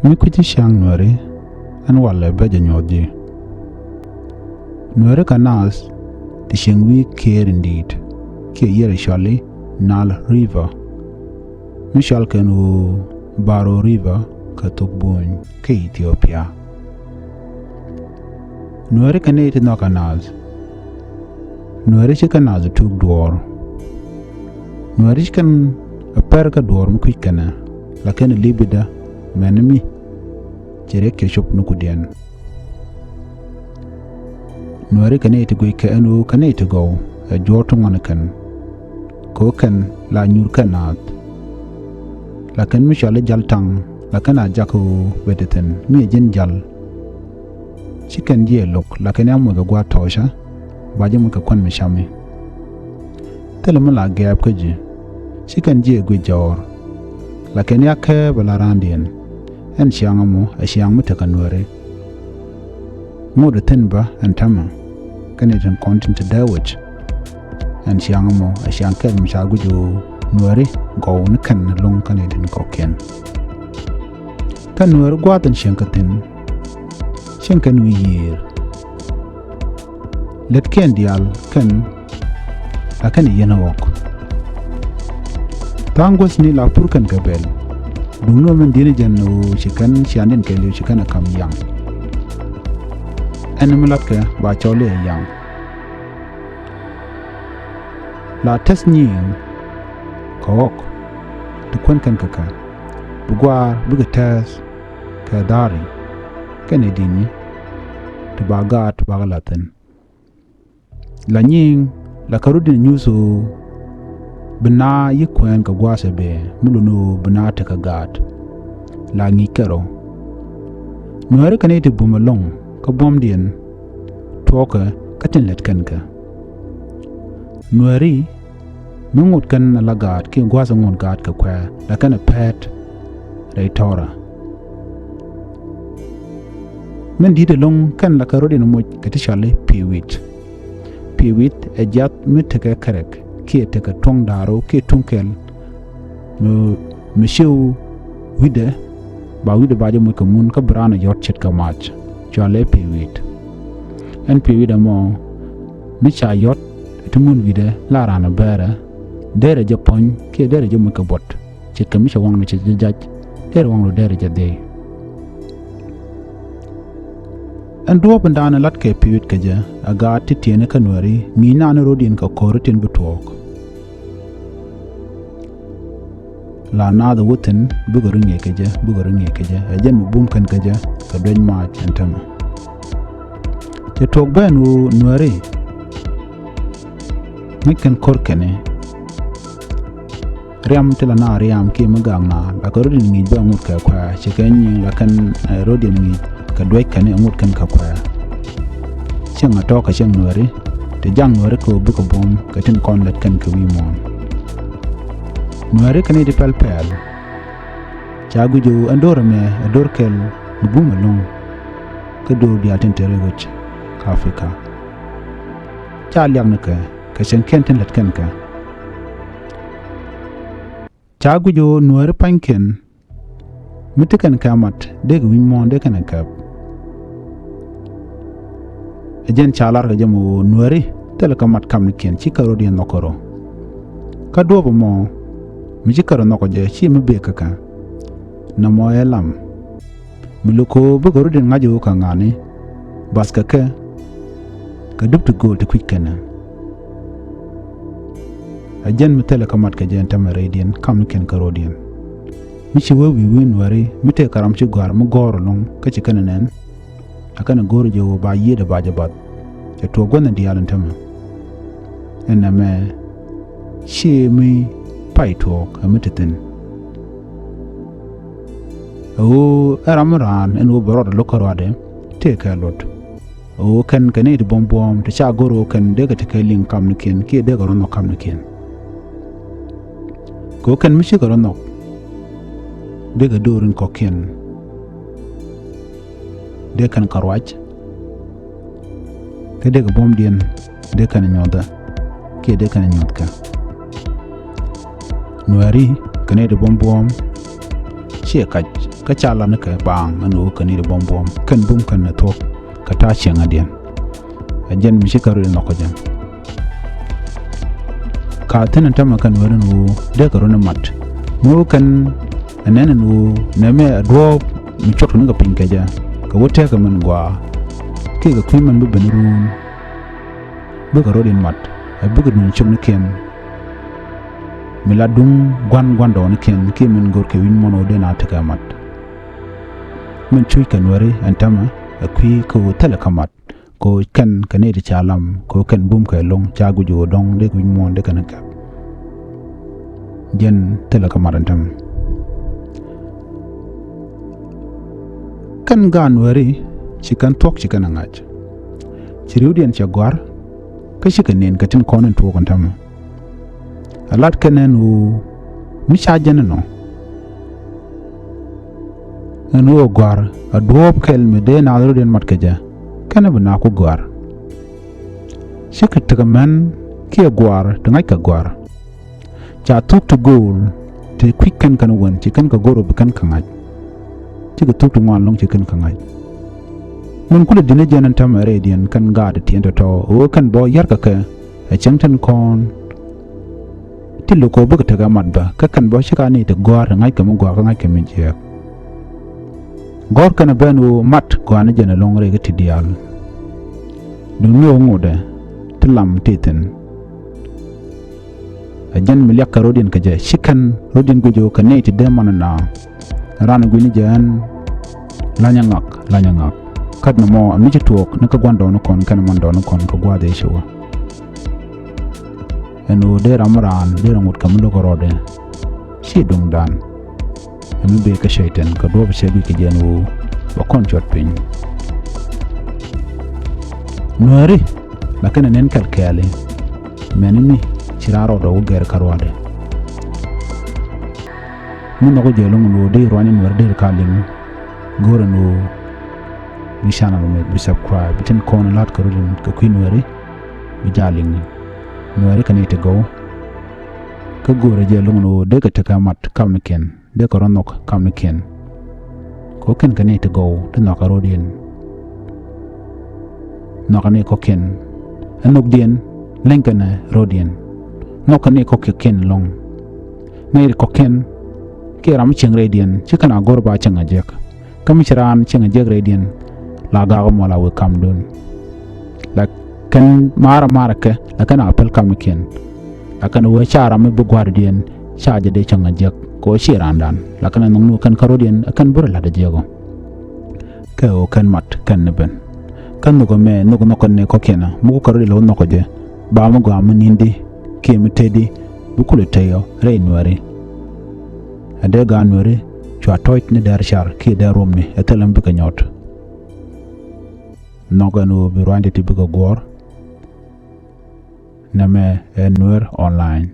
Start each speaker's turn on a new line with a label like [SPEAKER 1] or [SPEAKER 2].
[SPEAKER 1] Mikuti shang Nueri and Walla Bejanyoji. Nueri Canas, the Shingwi care indeed, Ke Yerishali, Nile River. Michal Kenu Baro River, Katokbun, Ke Ethiopia. Nueri Canate no canals. Nueri Chicanaz took door. Nueri can a perka door Mukikana, like any libida, menemi, Jereke shop Nukudian. Nueri Canate go Kanu Canate go, a Jorton Wanakan. Kokan la Nurkanat. Lakan Michal Jaltang, Lakana Jaco Vedetan, me Jinjal. Chicken ye look like an ammo the guatosha, Bajamuka Quan Mishami. Telemala gap kaji. Chicken ye good jaw. Like an yaka Valarandian, and Shiangamo, a Shiang Mutakanwere. More the Tinba and Tama, Canadian content to Dawich, and Shiangamo, a Shiankel Mishagujo, Nueri, go on a can long Canadian cocken. Can Nuer Guat and Shankatin. Shankan we year. Let Ken Dial can a can yenawok. Tangos ni la Purkan Gabel. Duno men dirijan no chicken shannon kelly chicken a come young. Animalatka by Chole young. La test nying Kawok to Quenkan Kaka. Buguar Bugatas Kadari. Canadian to Bagat Bagalatin. La Nying, La Carudin Yusu Bena Yikwen Kagwasabe, Mulunu Benataka Gat, La Nikero. Nueri Canate Boomalong, Kabomdian, Talker, Catinlet Kanka. Nueri, Mungut Kan Lagat, King Guasangon Gat Kakwa, La Kana Pet, Reitora. Men did along can la carodi no much catishale pewit. Pewit a jat mitaka carek, key take a tongue daro, key tunkel, Monsieur Wide, Bawid Bajamuka moon cabrana yacht chetka match, Jale pewit. And pewit a more, Micha yacht, to moon vide, Larana bearer, there a japon, key there a jamuka bot, chetka Misha wong which is the judge, there wong there a day. And do up and down a lot ke pewit kaja, a guard to tiene canwari, Mina and Rodian ka corotin butwalk. La na the wooten, buggering yakaja, a gem boom can kaja, a brain march and tama. The talk ban woo nuari. Mikan corkene. Riam tilana riam came a gang na, like a rodin need bangmuka qua, chicken, like an Rodian need. Kadwai kane amut kan kakwaya. Siang atoka siang nuari, te jang nuari ko buka bom katin kon let kan kawi mon. Nuari kane di pel. Chagu jo andor me ador kel nubum along. Kado di atin terewich ka Afrika. Cha liang naka ka siang kenten let kan ka. Chagu jo nuari panken. Mitikan kamat deg win mon de kan kap. Ejen chalar ga jamu nuari telekamat kam niken chikaro di nokoro. Kadwo mo mi chikaro nokoje chi mbe kaka. Na mo elam. Miluko bugoro di ngajo ka ngani. Baska ka dup to go to quick kana. Ejen mi telekamat ka jen tamaradian kam niken karodian. Michi we win wari mite karam chi gwar mo goro long ka chikananen. Akana goro jo ba yeda ba jabat e to gona di alan tama enna me she mi pai talk amitetin o aramaran en o borod lokorade take a lot o kan kanade bombom te cha goro kan de ga take link kam niken ke de goro no kam niken ko kan mishi goro no de ga dorin koken de kan karwaj ke de bom dien de kan nyoda ke de kan nyodka nuari kane de bom chia ka chala ne ka bang anu ka ni bom kan bum kan na tok ka ta chenga dien ajen mi shikaru no ko jan ka tenen tama kan waran wo de ka rona mat mo kan anen nu na me do mi chot ne ga pinke ja ka wote ka man gwa ke ga kwi man bu benrun bu ka rodin mat ai bu ga nun chum ne ken miladum gwan do ne ken ke min gor ke win mono de na ta ka mat min chui kan wari antama akwi ko tele kamat ko kan kane de chalam ko kan bum ka long cha gu jo dong de win mon de kan ka jen tele kamat antam kan gan wari chikan tok chikan angaj chiriudien chagwar ka chikanen katin konen to kan tam alat kanen u mi chajen no anu gwar adop kel me de na rodin mat kaja kana bana ko gwar shikit man ki gwar tungai ka gwar cha tuk to goal te quicken kan won ti kan ka goro kan kangai ti ka tuk to ngon long ti kan kangai mun kula dine jenan tam radian kan ga de tiento to o kan bo yar ka a changtan kon ti loko bu ka ga mat ba ka kan bo shika ni te gwar ngai ka mu gwar ngai ka min je gor kana benu mat gwana jena longre ga tidial du no ngode tilam titen ajan milyak rodin ka je shikan rodin go jo kanai ti de manana ran guni jan lanyangak kad no mo amiji tok na ka gwando no kon kan mando no kon ka gwade showa eno de ramran de ramut kam lo gorode shi dung dan ami be ka shaitan ka do be bi ke jenu wa kon chot pin nuari lakana nen kal kale menimi chiraro do ger karwade mun no jelo mun do rwani nuar de kalim gora no bi channel me bi subscribe bitin kon lat ko rulin ko kuin nuari bi jaling nuari kanite go ka gora jelo no de ka takamat kam ken de koronok kam ken ko ken kane to go to no karodien no kane ko ken anok dien lenkana rodien no kane ko ken long nei ko ken ke ram cheng redien chikana gorba chenga jek kam chiran chenga jek redien la ga mo la we kam dun la kan mara ke la kana apel kam ken la kana we chara me bu guardien chaje de chenga jek ko shirandan lakana nungnu kan karodien akan burla da jego ka o kan mat kan neben kan nugo me nugo nokon ne ko kena mu ko rodi lo noko je ba mu go am nindi ke mi tedi bu ko le tayo re nuare ade ga nuare chwa toit ne dar char ki da romni etelam bu ka nyot nogo no bi rwande ti bu go gor na me Nuer Online